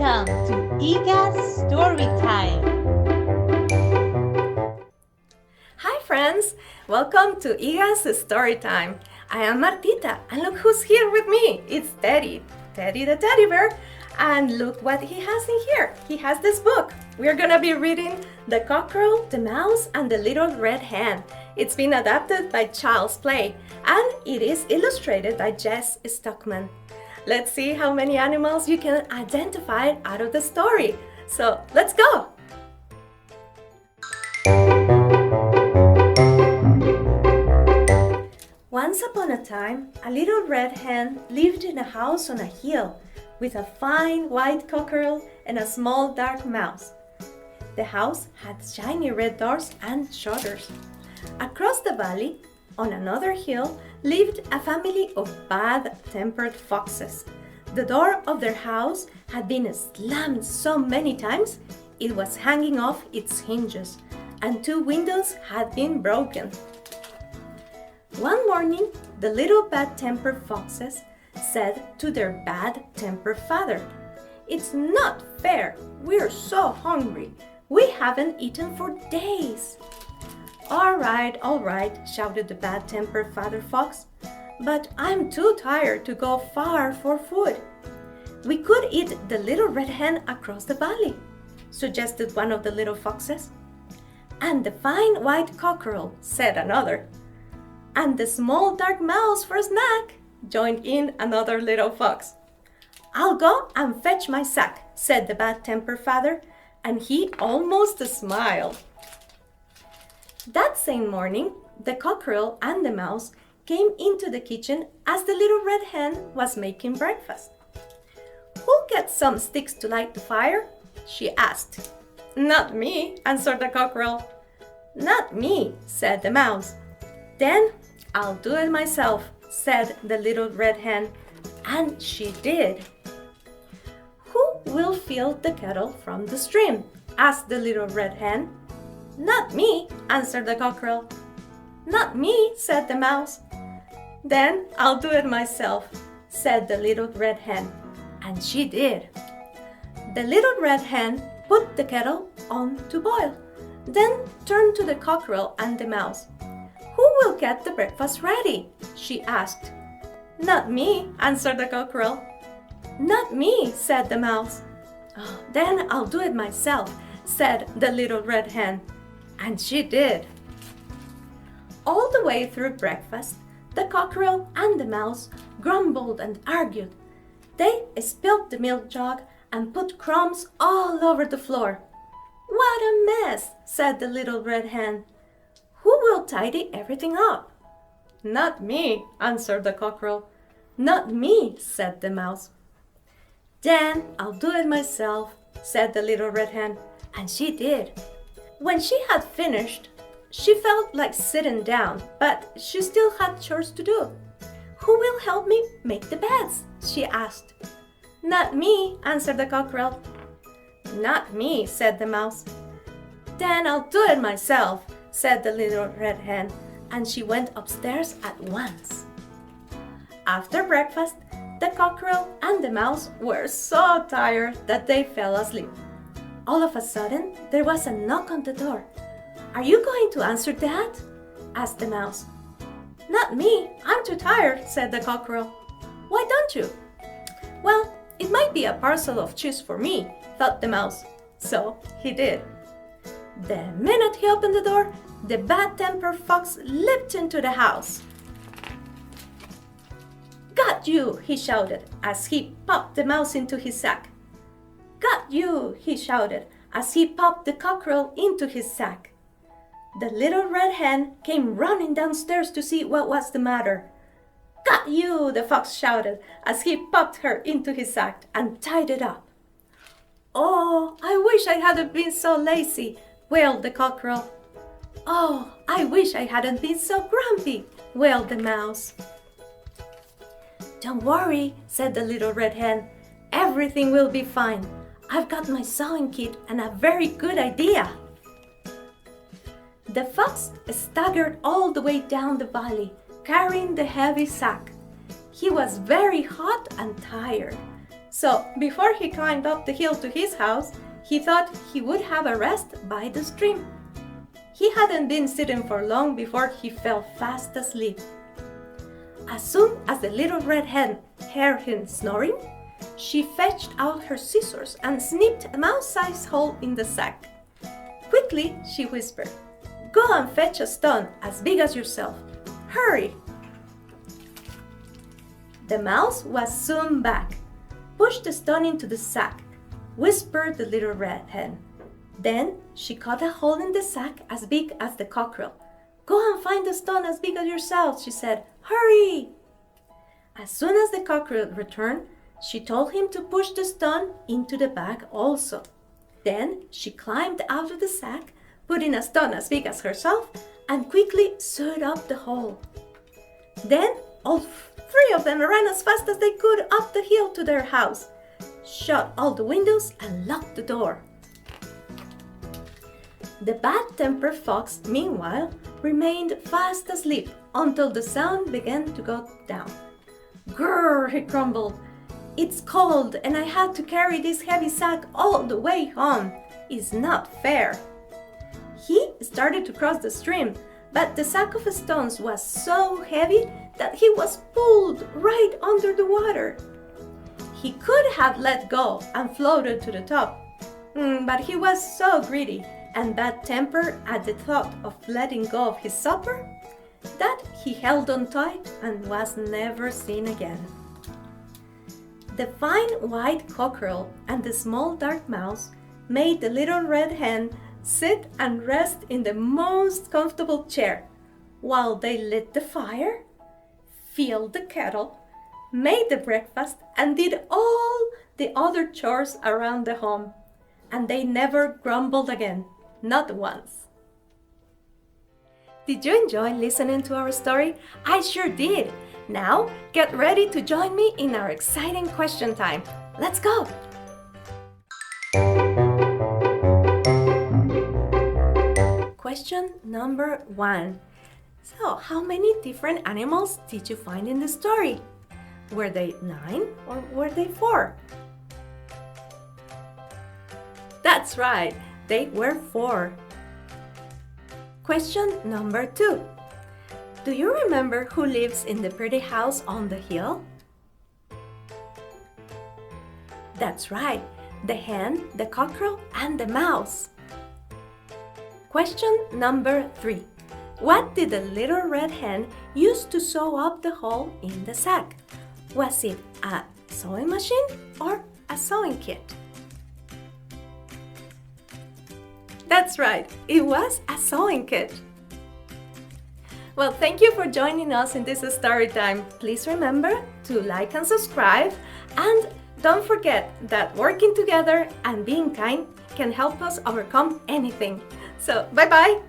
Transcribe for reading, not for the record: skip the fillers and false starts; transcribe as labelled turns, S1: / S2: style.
S1: Welcome to IGA's Story Time.
S2: Hi friends, welcome to IGA's Story Time. I am Martita and look who's here with me. It's Teddy the teddy bear. And look what he has in here. He has this book. We're gonna be reading The Cockerel, the Mouse, and the Little Red Hen. It's been adapted by Child's Play and it is illustrated by Jess Stockman. Let's see how many animals you can identify out of the story. So let's go! Once upon a time, a little red hen lived in a house on a hill with a fine white cockerel and a small dark mouse. The house had shiny red doors and shutters. Across the valley, on another hill, lived a family of bad-tempered foxes. The door of their house had been slammed so many times it was hanging off its hinges, and 2 windows had been broken. One morning, the little bad-tempered foxes said to their bad-tempered father, "It's not fair. We're so hungry. We haven't eaten for days." All right, shouted the bad-tempered father fox. "But I'm too tired to go far for food." "We could eat the little red hen across the valley," suggested one of the little foxes. "And the fine white cockerel," said another. "And the small dark mouse for a snack," joined in another little fox. "I'll go and fetch my sack," said the bad-tempered father, and he almost smiled. That same morning, the cockerel and the mouse came into the kitchen as the little red hen was making breakfast. "Who'll get some sticks to light the fire?" she asked. "Not me," answered the cockerel. "Not me," said the mouse. "Then I'll do it myself," said the little red hen, and she did. "Who will fill the kettle from the stream?" asked the little red hen. "Not me," answered the cockerel. "Not me," said the mouse. "Then I'll do it myself," said the little red hen, and she did. The little red hen put the kettle on to boil, then turned to the cockerel and the mouse. "Who will get the breakfast ready?" she asked. "Not me," answered the cockerel. "Not me," said the mouse. "Oh, then I'll do it myself," said the little red hen, and she did. All the way through breakfast, the cockerel and the mouse grumbled and argued. They spilled the milk jug and put crumbs all over the floor. "What a mess," said the little red hen. "Who will tidy everything up?" "Not me," answered the cockerel. "Not me," said the mouse. "Then I'll do it myself," said the little red hen, and she did. When she had finished, she felt like sitting down, but she still had chores to do. "Who will help me make the beds?" she asked. "Not me," answered the cockerel. "Not me," said the mouse. "Then I'll do it myself," said the little red hen, and she went upstairs at once. After breakfast, the cockerel and the mouse were so tired that they fell asleep. All of a sudden, there was a knock on the door. "Are you going to answer that?" asked the mouse. "Not me. I'm too tired," said the cockerel. "Why don't you?" "Well, it might be a parcel of cheese for me," thought the mouse. So he did. The minute he opened the door, the bad-tempered fox leaped into the house. "Got you!" he shouted as he popped the mouse into his sack. "Got you!" he shouted as he popped the cockerel into his sack. The little red hen came running downstairs to see what was the matter. "Got you!" the fox shouted as he popped her into his sack and tied it up. "Oh, I wish I hadn't been so lazy," wailed the cockerel. "Oh, I wish I hadn't been so grumpy," wailed the mouse. "Don't worry," said the little red hen. "Everything will be fine. I've got my sewing kit and a very good idea." The fox staggered all the way down the valley, carrying the heavy sack. He was very hot and tired. So before he climbed up the hill to his house, he thought he would have a rest by the stream. He hadn't been sitting for long before he fell fast asleep. As soon as the little red hen heard him snoring, she fetched out her scissors and snipped a mouse-sized hole in the sack. Quickly, she whispered, "Go and fetch a stone as big as yourself. Hurry!" The mouse was soon back. "Push the stone into the sack," whispered the little red hen. Then she cut a hole in the sack as big as the cockerel. "Go and find a stone as big as yourself," she said. "Hurry!" As soon as the cockerel returned, she told him to push the stone into the bag also. Then she climbed out of the sack, put in a stone as big as herself, and quickly sewed up the hole. Then all three of them ran as fast as they could up the hill to their house, shut all the windows, and locked the door. The bad-tempered fox, meanwhile, remained fast asleep until the sun began to go down. "Grrr," he grumbled. "It's cold and I had to carry this heavy sack all the way home. It's not fair." He started to cross the stream, but the sack of stones was so heavy that he was pulled right under the water. He could have let go and floated to the top, but he was so greedy and bad-tempered at the thought of letting go of his supper that he held on tight and was never seen again. The fine white cockerel and the small dark mouse made the little red hen sit and rest in the most comfortable chair while they lit the fire, filled the kettle, made the breakfast, and did all the other chores around the home. And they never grumbled again, not once. Did you enjoy listening to our story? I sure did! Now, get ready to join me in our exciting question time. Let's go! Question number 1. So, how many different animals did you find in the story? Were they 9 or were they 4? That's right, they were 4. Question number 2. Do you remember who lives in the pretty house on the hill? That's right, the hen, the cockerel, and the mouse. Question number 3. What did the little red hen use to sew up the hole in the sack? Was it a sewing machine or a sewing kit? That's right, it was a sewing kit. Well, thank you for joining us in this story time. Please remember to like and subscribe, and don't forget that working together and being kind can help us overcome anything. So, bye-bye!